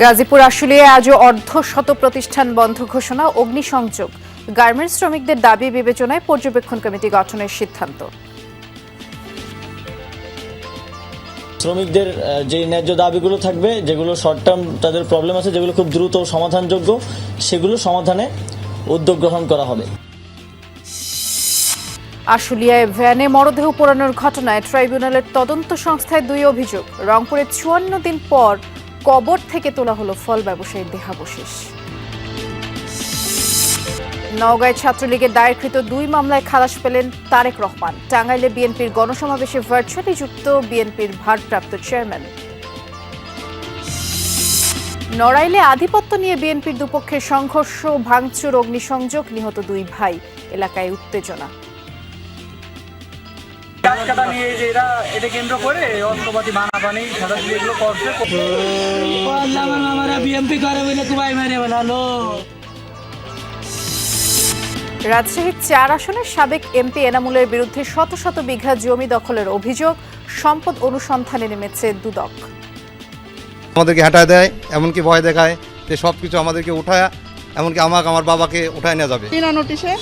গাজীপুর আশুলিয়ায় আজও অর্ধশত প্রতিষ্ঠান বন্ধ ঘোষণা, অগ্নিসংযোগ। গার্মেন্টস শ্রমিকদের দাবি বিবেচনায় পর্যবেক্ষণ কমিটি গঠনের সিদ্ধান্ত। শ্রমিকদের যে ন্যায্য দাবিগুলো থাকবে, যেগুলো শর্ট টার্ম তাদের প্রবলেম আছে, যেগুলো খুব দ্রুত সমাধানযোগ্য, সেগুলো সমাধানে উদ্যোগ গ্রহণ করা হবে। আশুলিয়ায় ভ্যানে মরদেহ পোড়ানোর ঘটনায় ট্রাইব্যুনালের তদন্ত সংস্থায় 2 অভিযোগ। রংপুরে 54 দিন পর কবর থেকে তোলা হলো ফল ব্যবসায়ীর দেহাবশেষ। নওগাঁয় ছাত্রলীগের দায়েরকৃত 2 মামলায় খালাস পেলেন তারেক রহমান। টাঙ্গাইলে বিএনপির গণসমাবেশে ভার্চুয়ালি যুক্ত বিএনপির ভারপ্রাপ্ত চেয়ারম্যান। নড়াইলে আধিপত্য নিয়ে বিএনপির দুপক্ষের সংঘর্ষ, ভাঙচুর, অগ্নিসংযোগ, নিহত 2 ভাই। এলাকায় উত্তেজনা। রাজশাহীর 4 আসনের সাবেক এমপি এনামুলের বিরুদ্ধে শত শত বিঘা জমি দখলের অভিযোগ। সম্পদ অনুসন্ধানে নেমেছে দুদক। আমাদেরকে হাঁটায় দেয়, এমনকি ভয় দেখায় যে সবকিছু আমাদেরকে উঠায়, এমনকি আমাকে আমার বাবাকে উঠায় নিয়ে যাবে। বিনা নোটিশে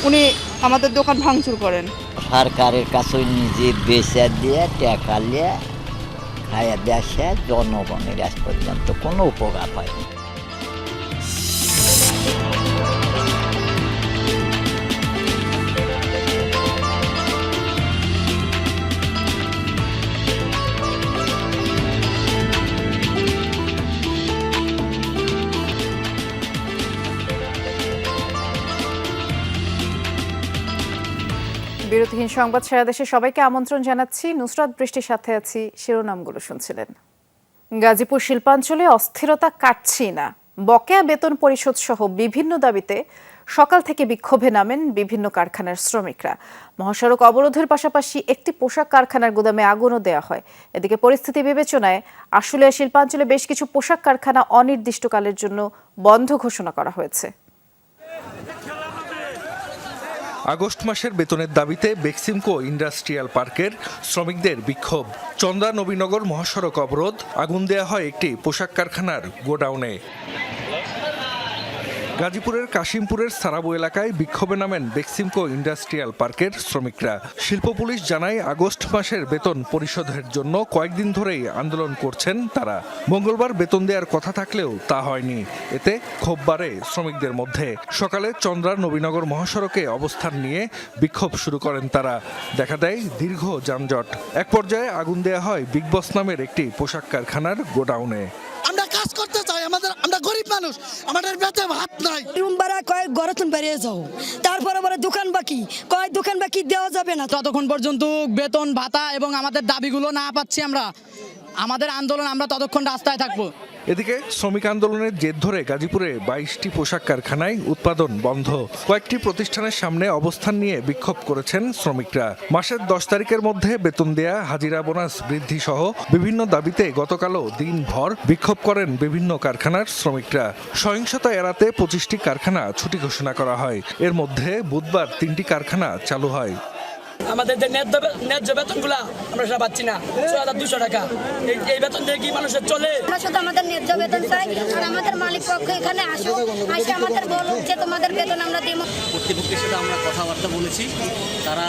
উনি আমাদের দোকান ভাঙচুর করেন। সরকারের কাছে নিজে বেচা দিয়ে টাকা নিয়ে খাইয়া দেশে জনগণের আজ পর্যন্ত কোনো উপকার হয়নি। বিরতিহীন সংবাদ সারা দেশে সবাইকে আমন্ত্রণ জানাচ্ছি। নুসরাত বৃষ্টির সাথে আছি। শিরোনামগুলো শুনছিলেন। গাজীপুর শিল্পাঞ্চলে অস্থিরতা কাটছি না। বকেয়া বেতন পরিশোধ সহ বিভিন্ন দাবিতে সকাল থেকে বিক্ষোভে নামেন বিভিন্ন কারখানার শ্রমিকরা। মহাসড়ক অবরোধের পাশাপাশি একটি পোশাক কারখানার গুদামে আগুনও দেওয়া হয়। এদিকে পরিস্থিতি বিবেচনায় আশুলিয়া শিল্পাঞ্চলে বেশ কিছু পোশাক কারখানা অনির্দিষ্টকালের জন্য বন্ধ ঘোষণা করা হয়েছে। আগস্ট মাসের বেতনের দাবিতে বেক্সিমকো ইন্ডাস্ট্রিয়াল পার্কের শ্রমিকদের বিক্ষোভ। চন্দ্রা নবীনগর মহাসড়ক অবরোধ, আগুন দেয়া হয় একটি পোশাক কারখানার গোডাউনে। গাজীপুরের কাশিমপুরের সারাবো এলাকায় বিক্ষোভে নামেন বেক্সিমকো ইন্ডাস্ট্রিয়াল পার্কের শ্রমিকরা। শিল্প পুলিশ জানায়, আগস্ট মাসের বেতন পরিশোধের জন্য কয়েকদিন ধরেই আন্দোলন করছেন তারা। মঙ্গলবার বেতন দেওয়ার কথা থাকলেও তা হয়নি। এতে ক্ষোভ বাড়ে শ্রমিকদের মধ্যে। সকালে চন্দ্রা নবীনগর মহাসড়কে অবস্থান নিয়ে বিক্ষোভ শুরু করেন তারা। দেখা দেয় দীর্ঘ যানজট। এক পর্যায়ে আগুন দেয়া হয় বিগ বস নামের একটি পোশাক কারখানার গোডাউনে। আমরা কাজ করতে চাই, আমরা গরিব মানুষ, আমাদের পেটে ভাত নাই। রুম ভাড়া কয়েক ঘরে বেরিয়ে যাও, তারপরে বলে দোকান বাকি, কয়েক দোকান বাকি দেওয়া যাবে না। ততক্ষণ পর্যন্ত বেতন ভাতা এবং আমাদের দাবিগুলো না পাচ্ছি আমরা, আমাদের আন্দোলন, আমরা ততক্ষণ রাস্তায় থাকবো। এদিকে শ্রমিক আন্দোলনের জের ধরে গাজীপুরে 22টি পোশাক কারখানায় উৎপাদন বন্ধ। কয়েকটি প্রতিষ্ঠানের সামনে অবস্থান নিয়ে বিক্ষোভ করেছেন শ্রমিকরা। মাসের 10 তারিখের মধ্যে বেতন দেয়া, হাজিরা বোনাস বৃদ্ধি সহ বিভিন্ন দাবিতে গতকালও দিনভর বিক্ষোভ করেন বিভিন্ন কারখানার শ্রমিকরা। সহিংসতা এড়াতে 25টি কারখানা ছুটি ঘোষণা করা হয়। এর মধ্যে বুধবার 3টি কারখানা চালু হয়। আমাদের যে ন্যায্য বেতনগুলো আমরা সেটা পাচ্ছি না। 6200 টাকা, এই বেতন দিয়ে কি মানুষের চলে? আমরা শুধু আমাদের ন্যায্য বেতন চাই, আর আমাদের মালিক পক্ষ এখানে আসুক, এসে আমাদের বলুক যে তোমাদের বেতন আমরা দেব। কর্তৃপক্ষের সাথে আমরা কথাবার্তা বলেছি, তারা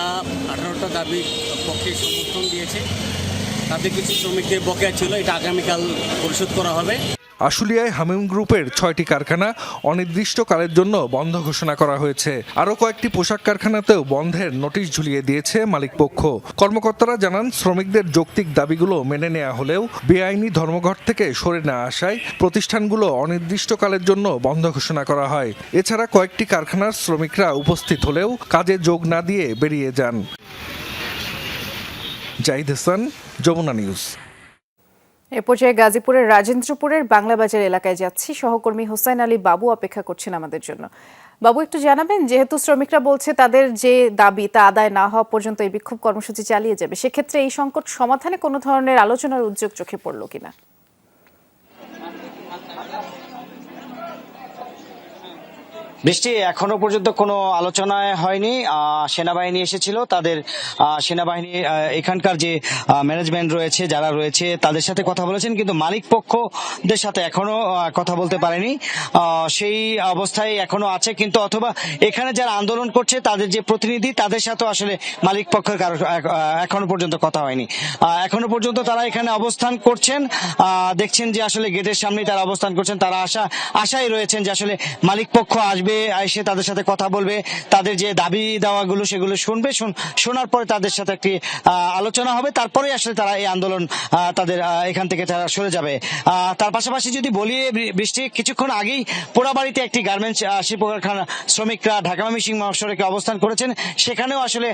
18টা দাবির পক্ষে সমর্থন দিয়েছে। তাদের কিছু শ্রমিকদের বকেয়া ছিল, এটা আগামীকাল পরিশোধ করা হবে। আশুলিয়ায় হামিম গ্রুপের 6টি কারখানা অনির্দিষ্টকালের জন্য বন্ধ ঘোষণা করা হয়েছে। আরও কয়েকটি পোশাক কারখানাতেও বন্ধের নোটিশ ঝুলিয়ে দিয়েছে মালিকপক্ষ। কর্মকর্তারা জানান, শ্রমিকদের যৌক্তিক দাবিগুলো মেনে নেওয়া হলেও বেআইনি ধর্মঘট থেকে সরে না আসায় প্রতিষ্ঠানগুলো অনির্দিষ্টকালের জন্য বন্ধ ঘোষণা করা হয়। এছাড়া কয়েকটি কারখানার শ্রমিকরা উপস্থিত হলেও কাজে যোগ না দিয়ে বেরিয়ে যান। জাহিদ হাসান, যমুনা নিউজ। এ পর্যায়ে গাজীপুরের রাজেন্দ্রপুরের বাংলাবাজার এলাকায় যাচ্ছি। সহকর্মী হোসাইন আলী বাবু অপেক্ষা করছেন আমাদের জন্য। বাবু, একটু জানাবেন, যেহেতু শ্রমিকরা বলছে তাদের যে দাবি তা আদায় না হওয়া পর্যন্ত এই বিক্ষোভ কর্মসূচি চালিয়ে যাবে, সেক্ষেত্রে এই সংকট সমাধানে কোনো ধরনের আলোচনার উদ্যোগ চোখে পড়ল কিনা? বৃষ্টি এখনো পর্যন্ত কোনো আলোচনায় হয়নি। সেনাবাহিনী এসেছিল, তাদের সেনাবাহিনী এখানকার যে ম্যানেজমেন্ট রয়েছে, যারা রয়েছে তাদের সাথে কথা বলেছেন, কিন্তু মালিক পক্ষদের সাথে এখনো কথা বলতে পারেনি। সেই অবস্থায় এখনো আছে, কিন্তু অথবা এখানে যারা আন্দোলন করছে তাদের যে প্রতিনিধি, তাদের সাথেও আসলে মালিক পক্ষের কারো এখনো পর্যন্ত কথা হয়নি। এখনো পর্যন্ত তারা এখানে অবস্থান করছেন, দেখছেন যে আসলে গেটের সামনেই তারা অবস্থান করছেন। তারা আশায় রয়েছেন যে আসলে মালিক পক্ষ আসবে, এসে তাদের সাথে কথা বলবে, তাদের যে দাবি দেওয়াগুলো সেগুলো শুনবে, শোনার পরে তাদের সাথে একটি আলোচনা হবে, তারপরে আসলে তারা এই আন্দোলন তাদের এখান থেকে তারা সরে যাবে। তার পাশাপাশি যদি বলি বৃষ্টি, কিছুক্ষণ আগেই পোড়াবাড়িতে একটি গার্মেন্টস শিল্প কারখানা শ্রমিকরা ঢাকা ময়মনসিংহ মহাসড়কে অবস্থান করেছেন। সেখানেও আসলে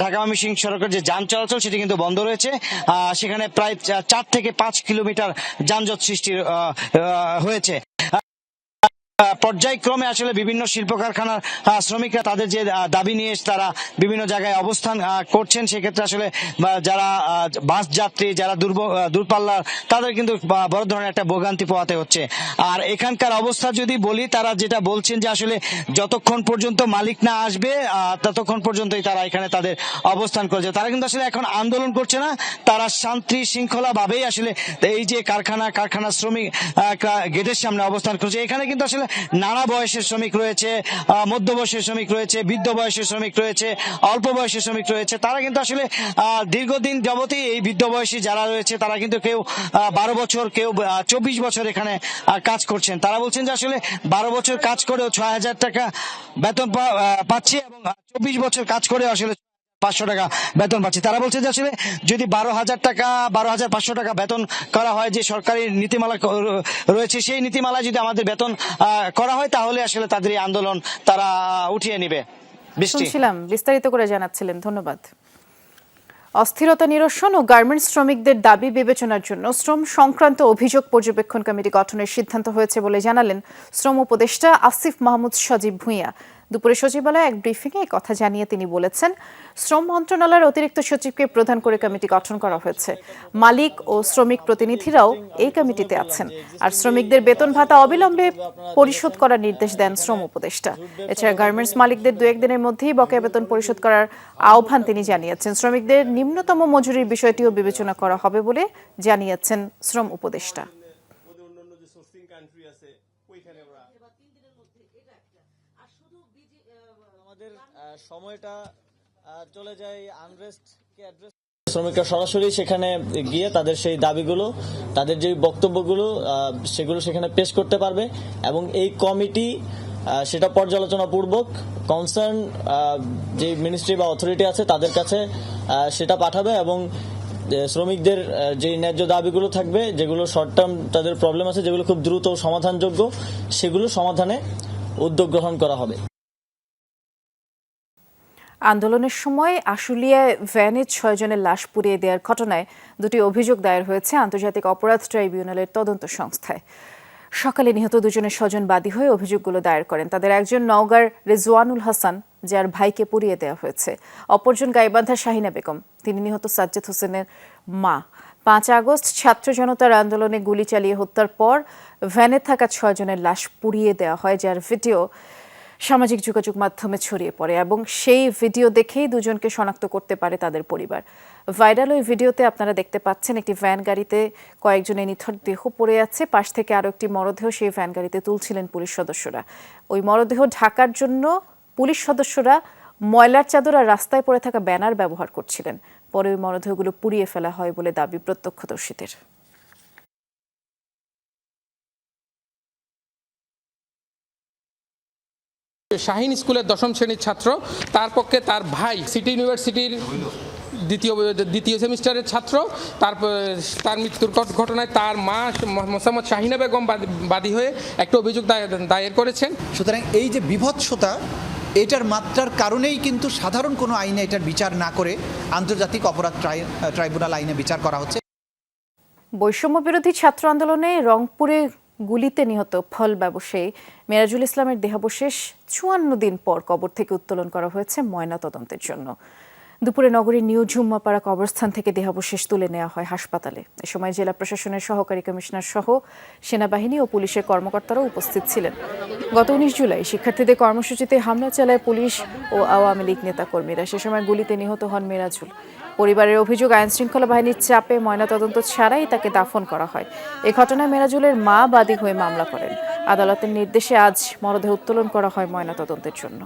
ঢাকা ময়মনসিংহ সড়কের যে যান চলাচল সেটি কিন্তু বন্ধ রয়েছে। সেখানে প্রায় 4 থেকে 5 কিলোমিটার যানজট সৃষ্টি হয়েছে। পর্যায়ক্রমে আসলে বিভিন্ন শিল্প কারখানার শ্রমিকরা তাদের যে দাবি নিয়ে তারা বিভিন্ন জায়গায় অবস্থান করছেন। সেক্ষেত্রে আসলে যারা বাস যাত্রী, যারা দূরপাল্লার, তাদের কিন্তু বড় ধরনের একটা ভোগান্তি পোহাতে হচ্ছে। আর এখানকার অবস্থা যদি বলি, তারা যেটা বলছেন যে আসলে যতক্ষণ পর্যন্ত মালিক না আসবে ততক্ষণ পর্যন্তই তারা এখানে তাদের অবস্থান করছে। তারা কিন্তু আসলে এখন আন্দোলন করছে না, তারা শান্তি শৃঙ্খলা ভাবেই আসলে এই যে কারখানা শ্রমিক গেটের সামনে অবস্থান করছে। এখানে কিন্তু আসলে নানা বয়সের শ্রমিক রয়েছে, মধ্য বয়সের শ্রমিক রয়েছে, বৃদ্ধ বয়সের শ্রমিক রয়েছে, অল্প বয়সের শ্রমিক রয়েছে। তারা কিন্তু আসলে দীর্ঘদিন যাবতই এই বৃদ্ধ বয়সী যারা রয়েছে তারা কিন্তু কেউ 12 বছর, কেউ 24 বছর এখানে কাজ করছেন। তারা বলছেন যে আসলে 12 বছর কাজ করেও 6,000 টাকা বেতন পাচ্ছে, এবং 24 বছর কাজ করে আসলে 500 টাকা বেতন পাচ্ছে। তারা বলছে যে আসলে যদি 12,500 টাকা বেতন করা হয়, যে সরকারি নীতিমালা রয়েছে সেই নীতিমালায় যদি আমাদের বেতন করা হয়, তাহলে আসলে তাদের এই আন্দোলন তারা উঠিয়ে নিবে। শুনছিলাম, বিস্তারিত করে জানাচ্ছিলেন, ধন্যবাদ। অস্থিরতা নিরসন ও গার্মেন্টস শ্রমিকদের দাবি বিবেচনার জন্য শ্রম সংক্রান্ত অভিযোগ পর্যবেক্ষণ কমিটি গঠনের সিদ্ধান্ত হয়েছে বলে জানালেন শ্রম উপদেষ্টা আসিফ মাহমুদ সজীব ভূঁইয়া। দুপুরে সচিবালয়ে এক ব্রিফিংয়ে এই কথা জানিয়ে তিনি বলেছেন, শ্রম মন্ত্রণালয়ের অতিরিক্ত সচিবকে প্রধান করে কমিটি গঠন করা হয়েছে। মালিক ও শ্রমিক প্রতিনিধিরাও এই কমিটিতে আছেন। আর শ্রমিকদের বেতন ভাতা অবিলম্বে পরিশোধ করার নির্দেশ দেন শ্রম উপদেষ্টা। এছাড়া গার্মেন্টস মালিকদের 2-1 দিনের মধ্যেই বকেয়া বেতন পরিশোধ করার আহ্বান তিনি জানিয়েছেন। শ্রমিকদের নিম্নতম মজুরির বিষয়টিও বিবেচনা করা হবে বলে জানিয়েছেন শ্রম উপদেষ্টা। সময়টা চলে যায় আনরেস্টকে অ্যাড্রেস, শ্রমিকরা সরাসরি সেখানে গিয়ে তাদের সেই দাবিগুলো, তাদের যে বক্তব্যগুলো সেগুলো সেখানে পেশ করতে পারবে, এবং এই কমিটি সেটা পর্যালোচনা পূর্বক কনসার্ন যে মিনিস্ট্রি বা অথরিটি আছে তাদের কাছে সেটা পাঠাবে, এবং শ্রমিকদের যে ন্যায্য দাবিগুলো থাকবে, যেগুলো শর্ট টার্ম তাদের প্রবলেম আছে, যেগুলো খুব দ্রুত সমাধানযোগ্য, সেগুলো সমাধানে উদ্যোগ গ্রহণ করা হবে। আন্দোলনের সময় আশুলিয়ায় ভ্যানে 6 জনের লাশ পুড়িয়ে দেওয়ার ঘটনায় 2টি অভিযোগ দায়ের হয়েছে আন্তর্জাতিক অপরাধ ট্রাইব্যুনালের তদন্ত সংস্থায়। সকালে নিহত 2 জনের স্বজন বাদী হয়ে অভিযোগগুলো দায়ের করেন। তাদের একজন নওগাঁর রেজওয়ানুল হাসান, যার ভাইকে পুড়িয়ে দেওয়া হয়েছে। অপরজন গাইবান্ধার শাহিনা বেগম, তিনি নিহত সাজ্জাদ হোসেনের মা। 5 আগস্ট ছাত্র জনতার আন্দোলনে গুলি চালিয়ে হত্যার পর ভ্যানে থাকা 6 জনের লাশ পুড়িয়ে দেওয়া হয়, যার ভিডিও সামাজিক যোগাযোগ মাধ্যমে ছড়িয়ে পড়ে, এবং সেই ভিডিও দেখেই 2 জনকে শনাক্ত করতে পারে তাদের পরিবার। ভাইরাল ওই ভিডিওতে আপনারা দেখতে পাচ্ছেন একটি ভ্যান গাড়িতে কয়েকজনের নিথর দেহ পড়ে আছে, পাশ থেকে আরও একটি মরদেহ সেই ভ্যান গাড়িতে তুলছিলেন পুলিশ সদস্যরা। ওই মরদেহ ঢাকার জন্য পুলিশ সদস্যরা ময়লার চাদর আর রাস্তায় পড়ে থাকা ব্যানার ব্যবহার করছিলেন। পরে ওই মরদেহগুলো পুড়িয়ে ফেলা হয় বলে দাবি প্রত্যক্ষদর্শীদের। শাহিন স্কুলের 10ম শ্রেণীর ছাত্র, তার পক্ষে তার ভাই সিটি ইউনিভার্সিটির দ্বিতীয় সেমিস্টারের ছাত্র, তার মৃত্যুর ঘটনায় তার মা মোসাম্মদ শাহিনা বেগম বাদী হয়ে একটা অভিযোগ দায়ের করেছেন। সুতরাং এই যে বিভৎসতা, এটার মাত্রার কারণেই কিন্তু সাধারণ কোনো আইনে এটার বিচার না করে আন্তর্জাতিক অপরাধ ট্রাইব্যুনাল আইনে বিচার করা হচ্ছে। বৈষম্য বিরোধী ছাত্র আন্দোলনে রংপুরে গুলিতে নিহত ফল ব্যবসায়ী মেরাজুল ইসলামের দেহাবশেষ 54 দিন পর কবর থেকে উত্তোলন করা হয়েছে ময়নাতদন্তের জন্য। দুপুরে নগরীর নিউ ঝুম্মাপাড়া কবরস্থান থেকে দেহাবশেষ তুলে নেওয়া হয় হাসপাতালে। এ সময় জেলা প্রশাসনের সহকারী কমিশনার সহ সেনাবাহিনী ও পুলিশের কর্মকর্তারাও উপস্থিত ছিলেন। গত 19 জুলাই শিক্ষার্থীদের কর্মসূচিতে হামলা চালায় পুলিশ ও আওয়ামী লীগ নেতাকর্মীরা। সে সময় গুলিতে নিহত হন মেরাজুল। পরিবারের অভিযোগ, আইনশৃঙ্খলা বাহিনীর চাপে ময়নাতদন্ত ছাড়াই তাকে দাফন করা হয়। এ ঘটনায় মেরাজুলের মা বাদী হয়ে মামলা করেন। আদালতের নির্দেশে আজ মরদেহ উত্তোলন করা হয় ময়নাতদন্তের জন্য।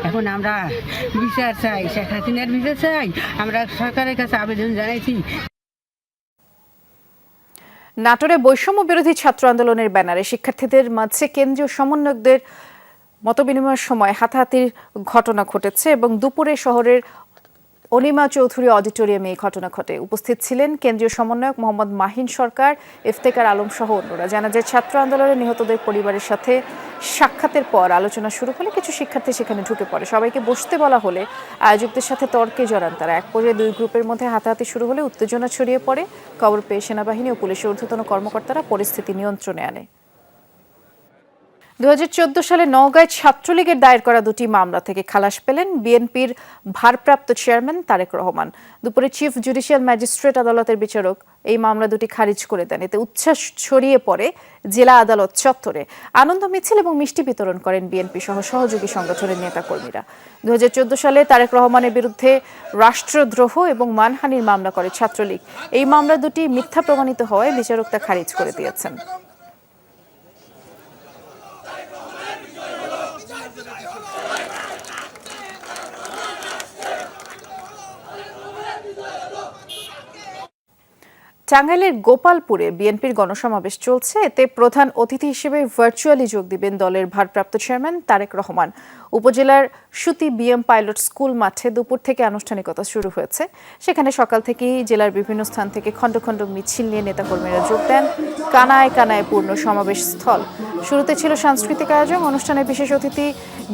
এখন আমরা বিচার চাই, শেখ হাসিনার বিচার চাই। আমরা সরকারের কাছে আবেদন জানাইছি। নাটোরে বৈষম্য বিরোধী ছাত্র আন্দোলনের ব্যানারে শিক্ষার্থীদের মাঝে কেন্দ্রীয় সমন্বয়কদের মতবিনিময়ের সময় হাতাহাতির ঘটনা ঘটেছে এবং দুপুরে শহরের অনিমা চৌধুরী অডিটোরিয়ামে এই ঘটনা ঘটে। উপস্থিত ছিলেন কেন্দ্রীয় সমন্বয়ক মোহাম্মদ মাহিন সরকার, ইফতেখার আলম সহ অন্যরা। জানা যায়, ছাত্র আন্দোলনে নিহতদের পরিবারের সাথে সাক্ষাতের পর আলোচনা শুরু হলে কিছু শিক্ষার্থী সেখানে ঢুকে পড়ে। সবাইকে বসতে বলা হলে আয়োজকদের সাথে তর্কে জড়ান তারা। এক পর্যায়ে দুই গ্রুপের মধ্যে হাতাহাতি শুরু হলে উত্তেজনা ছড়িয়ে পড়ে। খবর পেয়ে সেনাবাহিনী ও পুলিশের ঊর্ধ্বতন কর্মকর্তারা পরিস্থিতি নিয়ন্ত্রণে আনে। 2014 সালে নওগাঁয় ছাত্রলীগের দায়ের করা দুটি মামলা থেকে খালাস পেলেন বিএনপির ভারপ্রাপ্ত চেয়ারম্যান তারেক রহমান। দুপুরে চিফ জুডিশিয়াল ম্যাজিস্ট্রেট আদালতের বিচারক এই মামলা দুটি খারিজ করে দেন। এতে উচ্ছ্বাস ছড়িয়ে পড়ে জেলা আদালত চত্বরে। আনন্দ মিছিল এবং মিষ্টি বিতরণ করেন বিএনপি সহ সহযোগী সংগঠনের নেতাকর্মীরা। 2014 সালে তারেক রহমানের বিরুদ্ধে রাষ্ট্রদ্রোহ এবং মানহানির মামলা করে ছাত্রলীগ। এই মামলা দুটি মিথ্যা প্রমাণিত হওয়ায় বিচারক তা খারিজ করে দিয়েছেন। টাঙ্গাইলের গোপালপুরে বিএনপির গণসমাবেশ চলছে। এতে প্রধান অতিথি হিসেবে ভার্চুয়ালি যোগ দিবেন দলের ভারপ্রাপ্ত চেয়ারম্যান তারেক রহমান। উপজেলার সুতি বিএম পাইলট স্কুল মাঠে দুপুর থেকে আনুষ্ঠানিকতা শুরু হয়েছে। সেখানে সকাল থেকেই জেলার বিভিন্ন স্থান থেকে খণ্ড খণ্ড মিছিল নিয়ে নেতাকর্মীরা যোগ দেন। কানায় কানায় পূর্ণ সমাবেশ স্থল। শুরুতে ছিল সাংস্কৃতিক আয়োজন। অনুষ্ঠানে বিশেষ অতিথি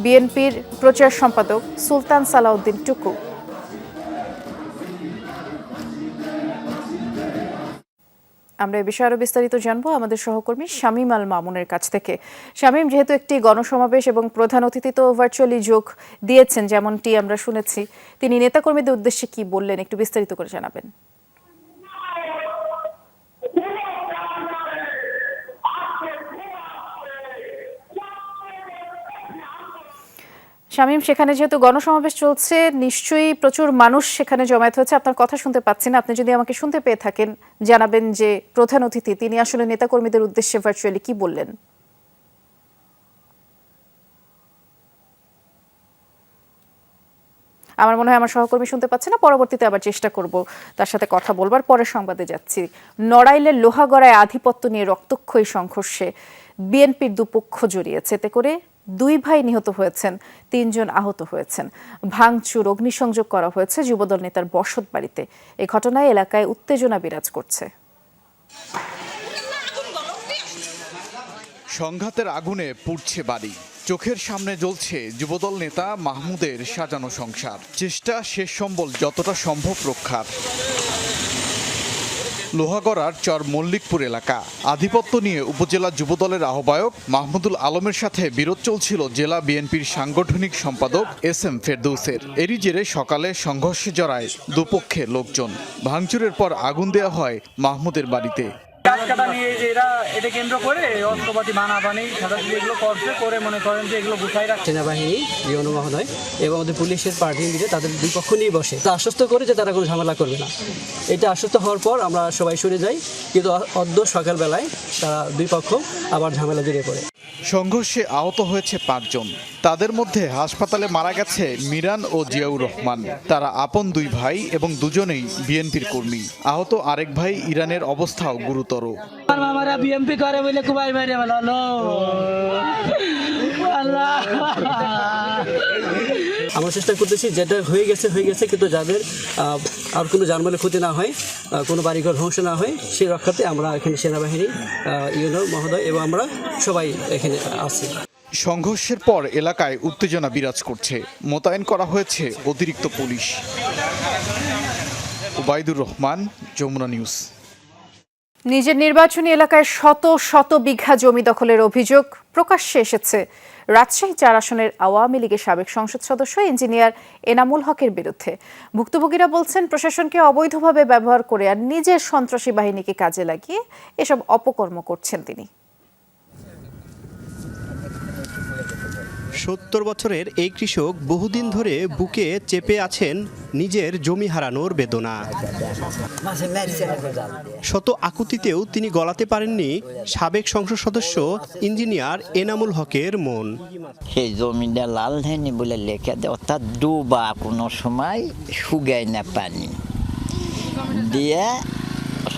বিএনপির প্রচার সম্পাদক সুলতান সালাউদ্দিন টুকু। আমরা এই বিষয়ে আরো বিস্তারিত জানবো আমাদের সহকর্মী শামীম আল মামুনের কাছ থেকে। শামীম, যেহেতু একটি গণসমাবেশ এবং প্রধান অতিথি তো ভার্চুয়ালি যোগ দিয়েছেন, যেমনটি আমরা শুনেছি, তিনি নেতাকর্মীদের উদ্দেশ্যে কি বললেন একটু বিস্তারিত করে জানাবেন। শামীম, সেখানে যেহেতু গণসমাবেশ চলছে, নিশ্চয়ই প্রচুর মানুষ সেখানে জমায়েত হয়েছে। আপনার কথা শুনতে পাচ্ছি না। আপনি যদি আমাকে শুনতে পেয়ে থাকেন, জানাবেন যে প্রধান অতিথি তিনি আসলে নেতাকর্মীদের উদ্দেশ্যে ভার্চুয়ালি কি বললেন। আমার মনে হয় আমার সহকর্মী শুনতে পাচ্ছে না। পরবর্তীতে আবার চেষ্টা করব তার সাথে কথা বলবার। পরের সংবাদে যাচ্ছি। নড়াইলের লোহাগড়ায় আধিপত্য নিয়ে রক্তক্ষয়ী সংঘর্ষে বিএনপির দুপক্ষ জড়িয়েছে। এতে করে দুই ভাই নিহত হয়েছেন, 3 জন আহত হয়েছেন। ভাঙচুর, অগ্নিসংযোগ করা হয়েছে যুবদল নেতার বসত বাড়িতে। এই ঘটনায় এলাকায় উত্তেজনা বিরাজ করছে। সংঘাতের আগুনে পুড়ছে বাড়ি, চোখের সামনে জ্বলছে যুবদল নেতা মাহমুদের সাজানো সংসার। চেষ্টা শেষ সম্বল যতটা সম্ভব রক্ষার। লোহাগড়ার চর মল্লিকপুর এলাকা। আধিপত্য নিয়ে উপজেলা যুবদলের আহ্বায়ক মাহমুদুল আলমের সাথে বিরোধ চলছিল জেলা বিএনপির সাংগঠনিক সম্পাদক SM ফেরদৌসের। এরই জেরে সকালে সংঘর্ষে জড়ায় দুপক্ষের লোকজন। ভাঙচুরের পর আগুন দেওয়া হয় মাহমুদের বাড়িতে। সেনাবাহিনী জিওনো মহোদয় এবং আমাদের পুলিশের পার্টি মিলে তাদের দুই পক্ষ নিয়ে বসে আশ্বস্ত করে যে তারা কোনো ঝামেলা করবে না। এটা আশ্বস্ত হওয়ার পর আমরা সবাই সরে যাই, কিন্তু অদ্য সকালবেলায় তারা দুই পক্ষ আবার ঝামেলা জড়িয়ে পড়ে। সংঘর্ষে আহত হয়েছে 5 জন। তাদের মধ্যে হাসপাতালে মারা গেছে মিরান ও জিয়াউর রহমান। তারা আপন 2 ভাই এবং দুজনেই বিএনপির কর্মী। আহত আরেক ভাই ইরানের অবস্থাও গুরুতর। আমরা চেষ্টা করতেছি যেটা হয়ে গেছে, কিন্তু যাদের আর কোনো জানমালের ক্ষতি না হয়, কোনো বাড়িঘর ধ্বংস না হয়, সেই রক্ষার্থে আমরা এখানে সেনাবাহিনী, ইউনো মহোদয় এবং আমরা সবাই এখানে আছি। সংঘর্ষের পর এলাকায় উত্তেজনা বিরাজ করছে। মোতায়েন করা হয়েছে অতিরিক্ত পুলিশ। উবাইদুর রহমান, যমুনা নিউজ। নিজের নির্বাচনী এলাকায় শত শত বিঘা জমি দখলের অভিযোগ প্রকাশ্যে এসেছে রাজশাহী ৪ আসনের আওয়ামী লীগের সাবেক সংসদ সদস্য ইঞ্জিনিয়ার এনামুল হকের বিরুদ্ধে। ভুক্তভোগীরা বলছেন প্রশাসনকে অবৈধভাবে ব্যবহার করে আর নিজের সন্ত্রাসী বাহিনীকে কাজে লাগিয়ে এসব অপকর্ম করছেন তিনি। ৭০ বছরের এই কৃষক বহুদিন ধরে বুকে চেপে আছেন নিজের জমি হারানোর বেদনা। শত আকুতিতেও তিনি গলাতে পারেননি সাবেক সংসদ সদস্য ইঞ্জিনিয়ার এনামুল হকের মন। সেই জমিটা লাল ধানি বলে লেখা দেয়, অর্থাৎ ডুবা কোনো সময় শুকায় না পানি দিয়ে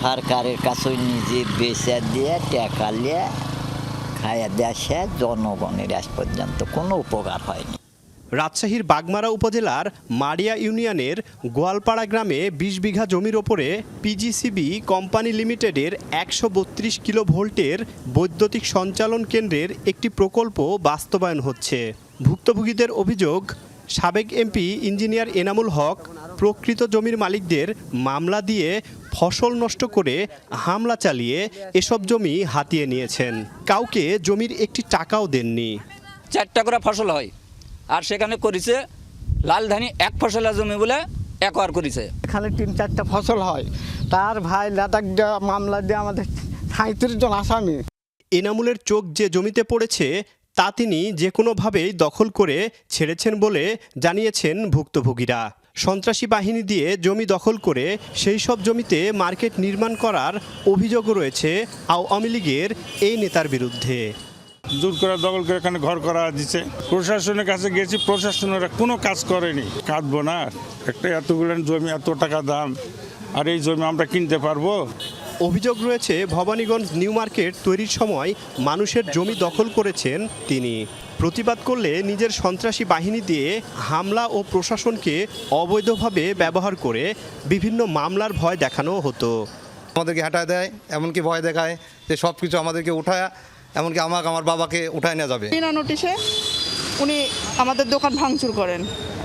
সরকারের কাছে নিজে বেচা দিয়ে টাকা নিয়ে খায়া দেশে জনগণের আজ পর্যন্ত কোনো উপকার হয়নি। রাজশাহীর বাগমারা উপজেলার মাড়িয়া ইউনিয়নের গোয়ালপাড়া গ্রামে ২০ বিঘা জমির ওপরে পিজিসিবি কোম্পানি লিমিটেডের ১৩২ কিলো ভোল্টের বৈদ্যুতিক সঞ্চালন কেন্দ্রের একটি প্রকল্প বাস্তবায়ন হচ্ছে। ভুক্তভোগীদের অভিযোগ, সাবেক এমপি ইঞ্জিনিয়ার এনামুল হক প্রকৃত জমির মালিকদের মামলা দিয়ে ফসল নষ্ট করে হামলা চালিয়ে এসব জমি হাতিয়ে নিয়েছেন। কাউকে জমির একটি টাকাও দেননি। 4টা করে ফসল হয় আর সেখানে করেছে লাল ধানি এক ফসলের জমি বলে একবার করেছে। এখানে 3-4টা ফসল হয়, তার ভাই লাদাখ মামলা দিয়ে আমাদের 37 জন আসামি। এনামুলের চোখ যে জমিতে পড়েছে তা তিনি যে কোনোভাবেই দখল করে ছেড়েছেন বলে জানিয়েছেন ভুক্তভোগীরা। সন্ত্রাসী বাহিনী দিয়ে জমি দখল করে সেই সব জমিতে মার্কেট নির্মাণ করার অভিযোগও রয়েছে আওয়ামী লীগের এই নেতার বিরুদ্ধে। জোর করে দখল করে এখানে ঘর করা দিচ্ছে। প্রশাসনের কাছে গেছি, প্রশাসনেরা কোনো কাজ করেনি। কাটবো না, একটা এতগুলো জমি এত টাকা দাম, আর এই জমি আমরা কিনতে পারবো? অভিযোগ রয়েছে ভবানীগঞ্জ নিউ মার্কেট তৈরির সময় মানুষের জমি দখল করেছেন তিনি। প্রতিবাদ করলে নিজের সন্ত্রাসী বাহিনী দিয়ে হামলা ও প্রশাসনকে অবৈধভাবে ব্যবহার করে বিভিন্ন মামলার ভয় দেখানো হতো। আমাদেরকে হাঁটায় দেয়, এমনকি ভয় দেখায় যে সব কিছু আমাদেরকে উঠায়, এমনকি আমাকে আমার বাবাকে উঠায় নেওয়া যাবে। বিনা নোটিশে উনি আমাদের দোকান ভাঙচুর করেন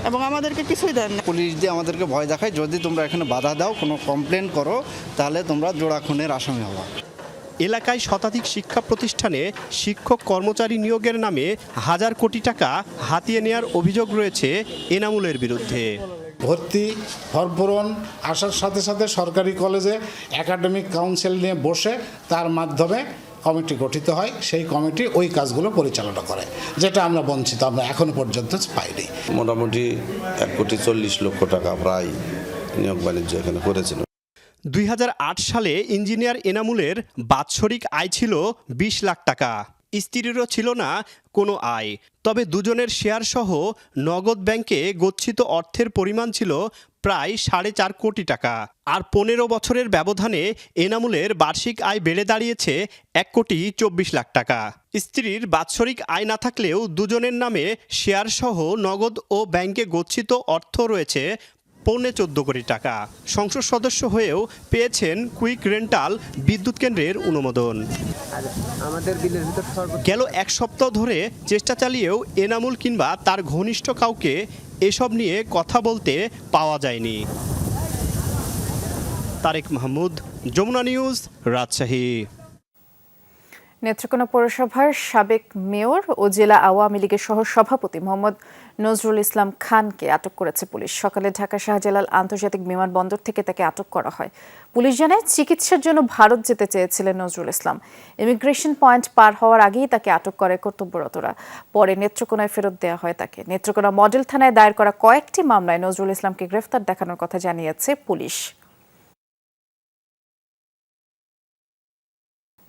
এবং আমাদেরকে কিছুই দেন না। পুলিশ দিয়ে আমাদেরকে ভয় দেখায়, যদি তোমরা এখানে বাধা দাও, কোনো কমপ্লেন করো, তাহলে তোমরা জোড়া খুনের আসামি হবা। এলাকায় শতাধিক শিক্ষা প্রতিষ্ঠানে শিক্ষক কর্মচারী নিয়োগের নামে হাজার কোটি টাকা হাতিয়ে নেওয়ার অভিযোগ রয়েছে এনামুলের বিরুদ্ধে। ভর্তি ফর্ম পূরণ আসার সাথে সাথে সরকারি কলেজে একাডেমিক কাউন্সিল নিয়ে বসে তার মাধ্যমে কমিটি গঠিত হয়, সেই কমিটি ওই কাজগুলো পরিচালনা করে, যেটা আমরা বঞ্চিত, আমরা এখনো পর্যন্ত পাইনি। মোটামুটি 1,40 লক্ষ টাকা প্রায় নিয়োগ বাণিজ্য এখানে করেছিল। 2008 সালে ইঞ্জিনিয়ার এনামুলের বাৎসরিক আয় ছিল 20 লাখ টাকা। স্ত্রীরও ছিল না কোনো আয়, তবে দুজনের শেয়ার সহ নগদ ব্যাংকে গচ্ছিত অর্থের পরিমাণ ছিল প্রায় 4.5 কোটি টাকা। আর 15 বছরের ব্যবধানে এনামুলের বার্ষিক আয় বেড়ে দাঁড়িয়েছে 1,24 লাখ টাকা। স্ত্রীর বাৎসরিক আয় না থাকলেও দুজনের নামে শেয়ার সহ নগদ ও ব্যাংকে গচ্ছিত অর্থ রয়েছে 14.5 কোটি টাকা। সংসদ সদস্য হয়েও পেয়েছেন কুইক রেন্টাল বিদ্যুৎ কেন্দ্রের অনুমোদন। গেল 1 সপ্তাহ ধরে চেষ্টা চালিয়েও এনামুল কিংবা তার ঘনিষ্ঠ কাউকে এসব নিয়ে কথা বলতে পাওয়া যায়নি। তারেক মাহমুদ, যমুনা নিউজ, রাজশাহী। নেত্রকোনা পৌরসভার সাবেক মেয়র ও জেলা আওয়ামী লীগের সহ সভাপতি মোহাম্মদ নজরুল ইসলাম খানকে আটক করেছে পুলিশ। সকালে ঢাকা শাহজালাল আন্তর্জাতিক বিমানবন্দর থেকে তাকে আটক করা হয়। পুলিশ জানায় চিকিৎসার জন্য ভারত যেতে চেয়েছিলেন নজরুল ইসলাম। ইমিগ্রেশন পয়েন্ট পার হওয়ার আগেই তাকে আটক করে কর্তব্যরতরা। পরে নেত্রকোনায় ফেরত দেওয়া হয় তাকে। নেত্রকোনা মডেল থানায় দায়ের করা কয়েকটি মামলায় নজরুল ইসলামকে গ্রেফতার দেখানোর কথা জানিয়েছে পুলিশ।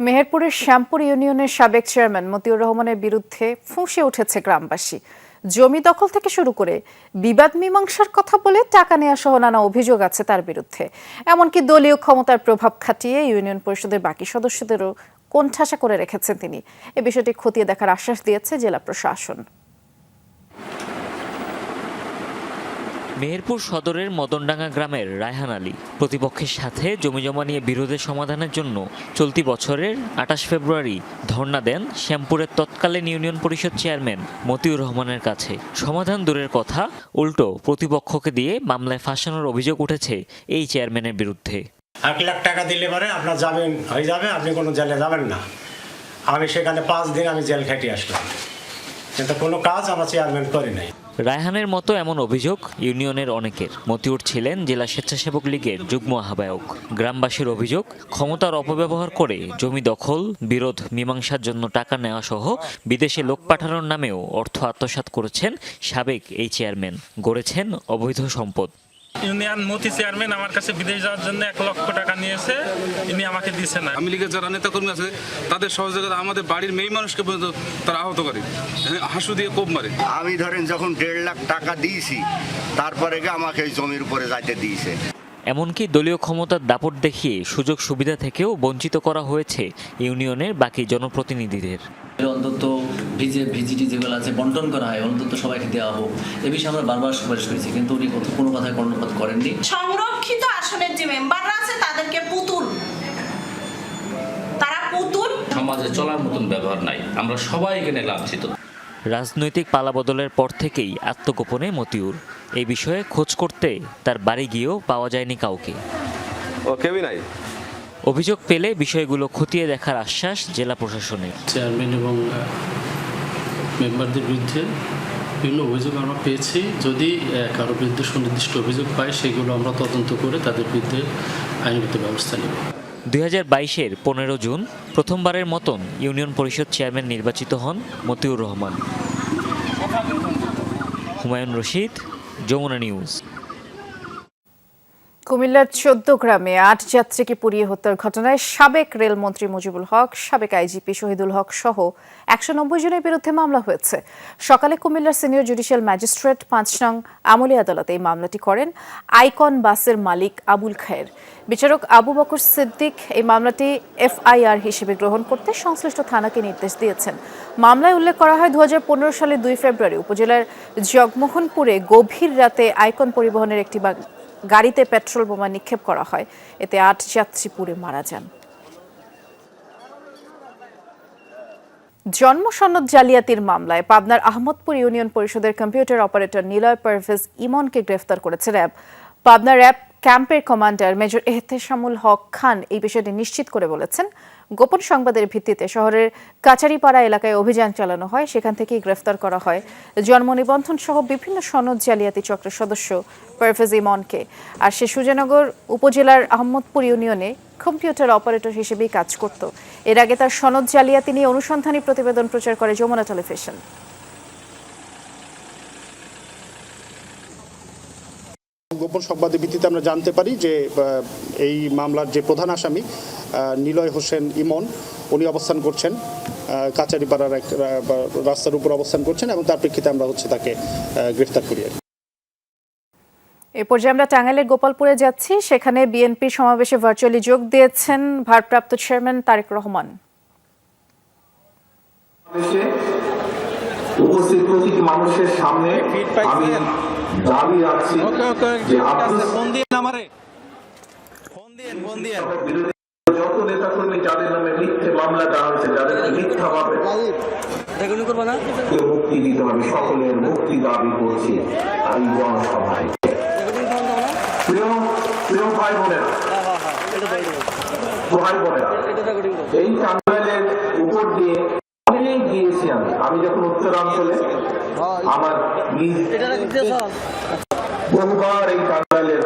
মেহেরপুরের শ্যামপুর ইউনিয়নের সাবেক চেয়ারম্যান মতিউর রহমানের বিরুদ্ধে ফুঁসে উঠেছে গ্রামবাসী। জমি দখল থেকে শুরু করে বিবাদ মীমাংসার কথা বলে টাকা নেওয়া সহ নানা অভিযোগ আছে তার বিরুদ্ধে। এমনকি দলীয় ক্ষমতার প্রভাব খাটিয়ে ইউনিয়ন পরিষদের বাকি সদস্যদেরও কোণঠাসা করে রেখেছেন তিনি। এ বিষয়টি খতিয়ে দেখার আশ্বাস দিয়েছে জেলা প্রশাসন। মেহেরপুর সদরের মদনডাঙ্গা গ্রামের রায়হান আলী প্রতিপক্ষের সাথে জমিজমা নিয়ে বিরোধের সমাধানের জন্য চলতি বছরের 28 ফেব্রুয়ারি ধর্ণা দেন শ্যামপুরের তৎকালীন ইউনিয়ন পরিষদ চেয়ারম্যান মতিউর রহমানের কাছে। সমাধান দূরের কথা, উল্টো প্রতিপক্ষকে দিয়ে মামলায় ফাঁসানোর অভিযোগ উঠেছে এই চেয়ারম্যানের বিরুদ্ধে। 1 লাখ টাকা দিলে পরে আপনার জামিন হয়ে যাবে, আপনি কোনো জেলে যাবেন না। আমি সেখানে 5 দিন আমি জেল খাটিয়ে আসলাম, কিন্তু কোনো কাজ আমার চেয়ারম্যান করে নাই। রায়হানের মতো এমন অভিযোগ ইউনিয়নের অনেকের। মতিউর ছিলেন জেলা স্বেচ্ছাসেবক লীগের যুগ্ম আহ্বায়ক। গ্রামবাসীর অভিযোগ, ক্ষমতার অপব্যবহার করে জমি দখল, বিরোধ মীমাংসার জন্য টাকা নেওয়া সহ বিদেশে লোক পাঠানোর নামেও অর্থ আত্মসাৎ করেছেন সাবেক এই চেয়ারম্যান, গড়েছেন অবৈধ সম্পদ। ইউনিয়ন মতি চেয়ারম্যান আমার কাছে বিদেশ যাওয়ার জন্য 1 লক্ষ টাকা নিয়েছে, ইনি আমাকে দিচ্ছে না। আমি লীগের যারা নেতাকর্মী আছে তাদের সহযোগিতা আমাদের বাড়ির মেয়ে মানুষকে পর্যন্ত তারা আহত করে, হাসু দিয়ে কোপ মারে। আমি ধরেন যখন 1.5 লাখ টাকা দিয়েছি, তারপরে আমাকে এই জমির উপরে যাইতে দিয়েছে। এমনকি দলীয় ক্ষমতার দাপট দেখিয়ে সুযোগ সুবিধা থেকেও বঞ্চিত করা হয়েছে ইউনিয়নের বাকি জনপ্রতিনিধিদের। অন্তত ভিজিটি যেগুলো আছে বন্টন করা হয়, অন্তত সবাইকে দেওয়া হোক, এ বিষয়ে আমরা বারবার সুপারিশ করেছি, কিন্তু উনি কোনো কথায় কর্ণপাত করেননি। সংরক্ষিত আসনের যে মেম্বাররা আছে তাদেরকে পুতুল, তারা পুতুল। সমাজে চলার মতন ব্যবহার নাই, আমরা সবাই এখানে লাঞ্ছিত। রাজনৈতিক পালাবদলের পর থেকেই আত্মগোপনে মতিউর। এই বিষয়ে খোঁজ করতে তার বাড়ি গিয়েও পাওয়া যায়নি কাউকে। অভিযোগ পেলে বিষয়গুলো খতিয়ে দেখার আশ্বাস জেলা প্রশাসনের। চেয়ারম্যান এবং মেম্বারদের বিরুদ্ধে বিভিন্ন অভিযোগ আমরা পেয়েছি। যদি কারো বিরুদ্ধে সুনির্দিষ্ট অভিযোগ পাই, সেগুলো আমরা তদন্ত করে তাদের বিরুদ্ধে আইনগত ব্যবস্থা নেব। 2022-এর 15 জুন প্রথমবারের মতন ইউনিয়ন পরিষদ চেয়ারম্যান নির্বাচিত হন মতিউর রহমান। হুমায়ুন রশিদ, যমুনা নিউজ। কুমিল্লার 14 গ্রামে 8 যাত্রীকে পুড়িয়ে হত্যার ঘটনায় সাবেক রেলমন্ত্রী মুজিবুল হক, সাবেক আইজিপি শহীদুল হক সহ 190 জনের বিরুদ্ধে মামলা হয়েছে। সকালে কুমিল্লার সিনিয়র জুডিশিয়াল ম্যাজিস্ট্রেট 5 নং আমলি আদালতে এই মামলাটি করেন আইকন বাসের মালিক আবুল খায়ের। বিচারক আবু বকর সিদ্দিক এই মামলাটি এফআইআর হিসেবে গ্রহণ করতে সংশ্লিষ্ট থানাকে নির্দেশ দিয়েছেন। মামলায় উল্লেখ করা হয় 2015 সালের 2 ফেব্রুয়ারি উপজেলার জগমোহনপুরে গভীর রাতে আইকন পরিবহনের একটি গাড়িতে পেট্রোল বোমা নিক্ষেপ করা হয়, এতে 8 যাত্রী পুড়ে মারা যান। জন্ম সনদ জালিয়াতির মামলায় পাবনার আহমদপুর ইউনিয়ন পরিষদের কম্পিউটার অপারেটর নিলয় পারভেজ ইমনকে গ্রেফতার করেছে র্যাব। পাবনা র্যাব ক্যাম্পের কমান্ডার মেজর এহতেশামুল হক খান এই বিষয়টি নিশ্চিত করে বলেছেন, গোপন সংবাদের ভিত্তিতে শহরের কাচারিপাড়া এলাকায় অভিযান চালানো হয়, সেখান থেকেই গ্রেফতার করা হয় জন্ম নিবন্ধন সহ বিভিন্ন সনদ জালিয়াতি চক্রের সদস্য পারভেজ ইমনকে। আর সে সুজানগর উপজেলার আহমদপুর ইউনিয়নে কম্পিউটার অপারেটর হিসেবেই কাজ করত। এর আগে তার সনদ জালিয়াতি নিয়ে অনুসন্ধানী প্রতিবেদন প্রচার করে যমুনা টেলিভিশন। গোপন সংবাদের ভিত্তিতে আমরা জানতে পারি যে এই মামলার যে প্রধান আসামি নিলয় হোসেন ইমন, উনি অবস্থান করছেন কাচারিপাড়ার এক রাস্তার উপর অবস্থান করছেন, এবং তার প্রেক্ষিতে আমরা তাকে গ্রেফতার করি। এ পর্যায়ে আমরা টাঙ্গাইলের গোপালপুরে যাচ্ছি, সেখানে বিএনপি সমাবেশে ভার্চুয়ালি যোগ দিয়েছেন ভারপ্রাপ্ত চেয়ারম্যান তারেক রহমান। উপস্থিত প্রতিটি মানুষের সামনে আমি দাবি রাখছি যে যত নেতা কর্মী যাদের নামে মিথ্যে মামলা দেওয়া হয়েছে, যাদেরকে মিথ্যা ভাবে মুক্তি দিতে হবে, সকলের মুক্তি দাবি করছি এই জনসভায়। প্রিয় ভাই বোনেরা, এই টাঙ্গাইলের উপর দিয়ে অনেক গিয়েছি আমি যখন উত্তরাঞ্চলে আমার বহুবার এই টাঙ্গাইলের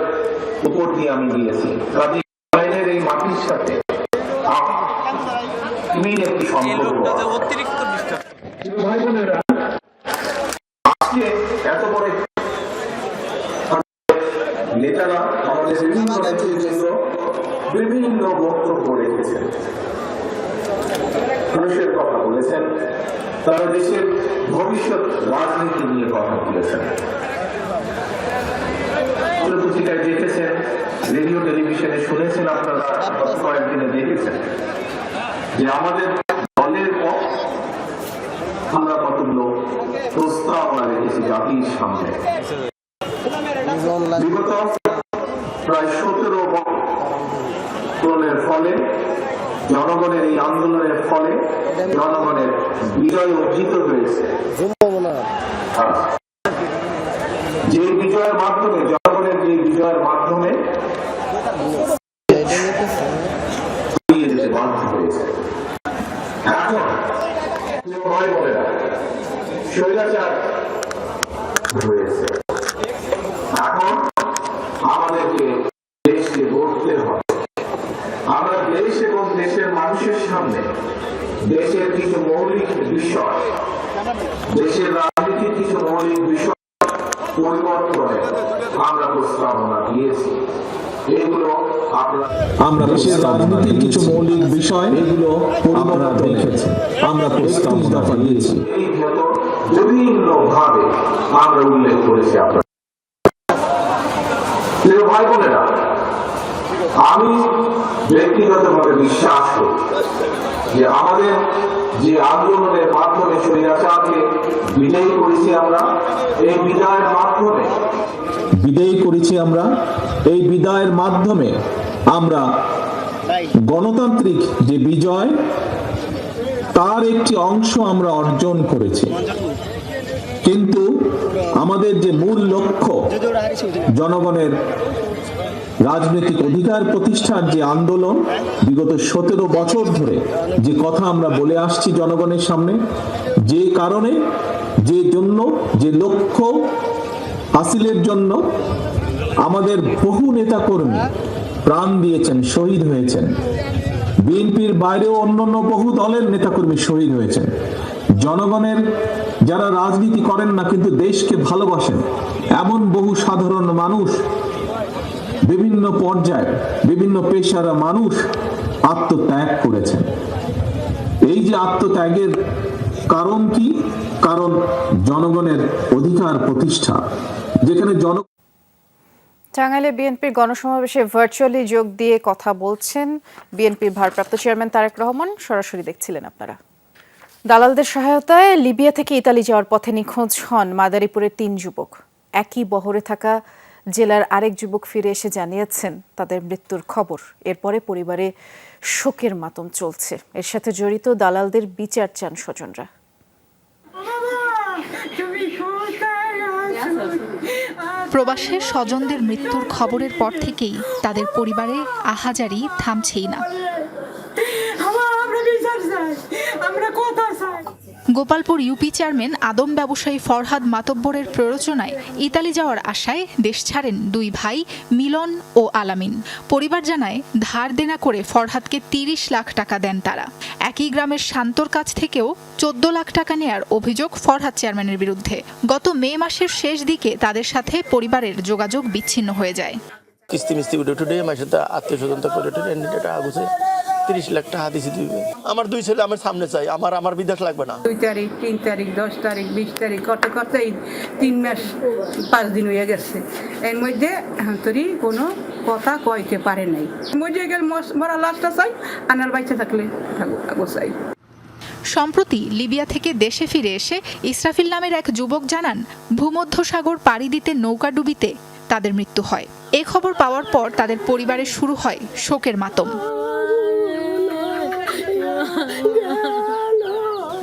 উপর দিয়ে আমি গিয়েছি। টাঙ্গাইলের এই মাটির সাথে একটি সম্পর্ক। ভাই বোনেরা, আজকে এত বড় নেতারা আমাদের বিভিন্ন রাজ্যের জন্য বিভিন্ন বক্তব্য রেখেছেন, মানুষের কথা বলেছেন, তারা দেশের ভবিষ্যৎ রাজনীতি নিয়ে কথা বলেছেন। পত্রিকায় দেখেছেন, রেডিও টেলিভিশনে শুনেছেন, আপনারা গত কয়েকদিনে দেখেছেন যে আমাদের দলের আমরা কতগুলো প্রস্তাব রেখেছি জাতির সামনে। বিগত প্রায় 17 বছরের ফলে, জনগণের এই আন্দোলনের ফলে জনগণের বিজয় অর্জিত হয়েছে। যে বিজয়ের মাধ্যমে, জনগণের যে বিজয়ের মাধ্যমে স্বৈরাচার হয়েছে। এখন আমাদেরকে দেশকে গড়তে হবে। আমরা দেশ এবং দেশের মানুষের সামনে দেশের কিছু মৌলিক বিষয়, দেশের রাজনীতির কিছু মৌলিক বিষয় পরিবর্তনে আমরা প্রস্তাবনা দিয়েছি। এগুলো আমরা দেশের রাজনীতির কিছু মৌলিক বিষয় এগুলো আপনারা দেখেছেন, আমরা প্রস্তাবনা দিয়েছি। এই ক্ষেত্রে বিভিন্নভাবে আমরা উল্লেখ করেছি। আপনার প্রিয় ভাই বোনেরা, আমি ব্যক্তিগতভাবে বিশ্বাস করি যে আমাদের যে আন্দোলনের মাধ্যমে স্বৈরাচারকে বিদায় করেছি আমরা, এই বিদায়ের মাধ্যমে এই বিদায়ের মাধ্যমে আমরা গণতান্ত্রিক যে বিজয় তার একটি অংশ আমরা অর্জন করেছি। কিন্তু আমাদের যে মূল লক্ষ্য জনগণের রাজনৈতিক অধিকার প্রতিষ্ঠার যে আন্দোলন, বিগত 17 বছর ধরে যে কথা আমরা বলে আসছি জনগণের সামনে, যে কারণে যে জন্য যে লক্ষ্য হাসিলের জন্য আমাদের বহু নেতাকর্মী প্রাণ দিয়েছেন, শহীদ হয়েছেন। বিএনপির বাইরেও অন্যান্য বহু দলের নেতাকর্মী শহীদ হয়েছেন। জনগণের যারা রাজনীতি করেন না কিন্তু দেশকে ভালোবাসেন এমন বহু সাধারণ মানুষ, বিভিন্ন পর্যায়ে বিভিন্ন পেশার মানুষ আত্মত্যাগ করেছেন। এই যে আত্মত্যাগের কারণ কি? কারণ জনগণের অধিকার প্রতিষ্ঠা, যেখানে টাঙ্গাইলে বিএনপির গণসমাবেশে ভার্চুয়ালি যোগ দিয়ে কথা বলছেন বিএনপির ভারপ্রাপ্ত চেয়ারম্যান তারেক রহমান। সরাসরি দেখছিলেন আপনারা। দালালদের সহায়তায় লিবিয়া থেকে ইতালি যাওয়ার পথে নিখোঁজ হন মাদারীপুরের 3 যুবক। একই বহরে থাকা জেলার আরেক যুবক ফিরে এসে জানিয়েছেন তাদের মৃত্যুর খবর। এরপরে পরিবারে শোকের মাতম চলছে। এর সাথে জড়িত দালালদের বিচার চান স্বজনরা। প্রবাসে স্বজনদের মৃত্যুর খবরের পর থেকেই তাদের পরিবারে আহাজারি থামছেই না। গোপালপুর ইউপি চেয়ারম্যান আদম ব্যবসায়ী ফরহাদ মাতব্বরের প্ররোচনায় ইতালি যাওয়ার আশায় দেশ ছাড়েন 2 ভাই মিলন ও আলামিন। পরিবার জানায় ধার দেনা করে ফরহাদকে 30 লাখ টাকা দেন তারা। একই গ্রামের শান্তর কাছ থেকেও 14 লাখ টাকা নেয়ার অভিযোগ ফরহাদ চেয়ারম্যানের বিরুদ্ধে। গত মে মাসের শেষ দিকে তাদের সাথে পরিবারের যোগাযোগ বিচ্ছিন্ন হয়ে যায়। কিস্তি মিস্তি উঠে মাসে আত্মীয় স্বজন করে 30 লাখ টাকা দিছি দিবে। আমার 2 ছেলে আমার সামনে চাই, আমার বিদেশ লাগবে না। 2 তারিখ 3 তারিখ 10 তারিখ 20 তারিখ করতে 3 মাস 5 দিন হয়ে গেছে। এর মধ্যে তোরই কোনো কথা কইতে পারে নাই। মধ্যে গেল মরা লাশটা চাই, আনার বাইচা থাকলে থাকবো চাই। সম্প্রতি লিবিয়া থেকে দেশে ফিরে এসে ইসরাফিল নামের এক যুবক জানান ভূমধ্যসাগর পাড়ি দিতে নৌকাডুবিতে তাদের মৃত্যু হয়। এই খবর পাওয়ার পর তাদের পরিবারে শুরু হয় শোকের মাতম।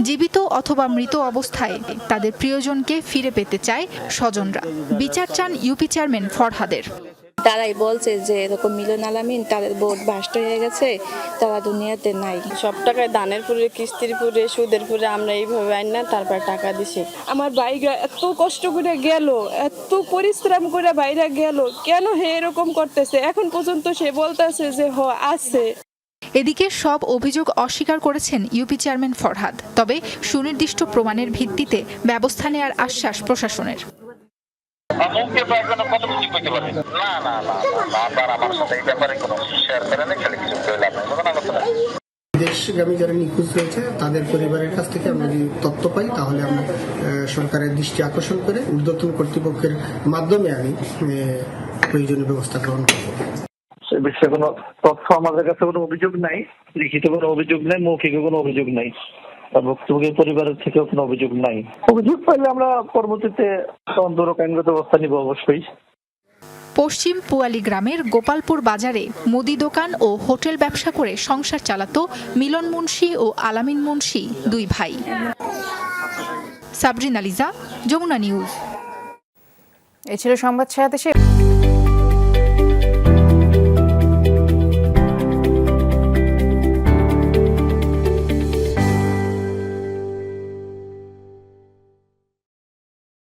জীবিত অথবা মৃত অবস্থায় তাদের প্রিয়জনকে ফিরে পেতে চায় স্বজনরা। বিচার চান ইউপি চেয়ারম্যান ফরহাদের। তারাই বলছে যে এরকম মিলন আলামিন তাদের বোট ভাষ্ট হয়ে গেছে, তারা দুনিয়াতে নাই। সব টাকায় দানের পুরে, কিস্তির পুরে, সুদের পুরে আমরা এইভাবে আইন না তারপর টাকা দিছি। আমার ভাইরা এত কষ্ট করে গেল, এত পরিশ্রম করে ভাইরা গেল, কেন হে এরকম করতেছে? এখন পর্যন্ত সে বলতেছে যে আছে। এদিকে সব অভিযোগ অস্বীকার করেছেন ইউপি চেয়ারম্যান ফরহাদ। তবে সুনির্দিষ্ট প্রমাণের ভিত্তিতে ব্যবস্থা নেওয়ার আশ্বাস প্রশাসনের। বিদেশগামী যারা নিখোঁজ হয়েছে তাদের পরিবারের কাছ থেকে আমরা যদি তথ্য পাই তাহলে আমরা সরকারের দৃষ্টি আকর্ষণ করে ঊর্ধ্বতন কর্তৃপক্ষের মাধ্যমে আমি প্রয়োজনীয় ব্যবস্থা গ্রহণ করব। সে বিষয়ে কোনো তথ্য আমাদের কাছে কোনো অভিযোগ নাই, লিখিত কোনো অভিযোগ নাই, মৌখিক কোনো অভিযোগ নাই, ভুক্তভোগীর পরিবারের থেকেও কোনো অভিযোগ নাই। অভিযোগ পাইলে আমরা পরবর্তীতে তদন্তমূলক আইনগত ব্যবস্থা নিব অবশ্যই। পশ্চিম পুয়ালি গ্রামের গোপালপুর বাজারে মুদি দোকান ও হোটেল ব্যবসা করে সংসার চালাতো মিলন মুন্সি ও আলামিন মুন্সি 2 ভাই। সাবরিনা লিজা, যমুনা নিউজ। এই ছিল সংবাদ ছায়া দেশে।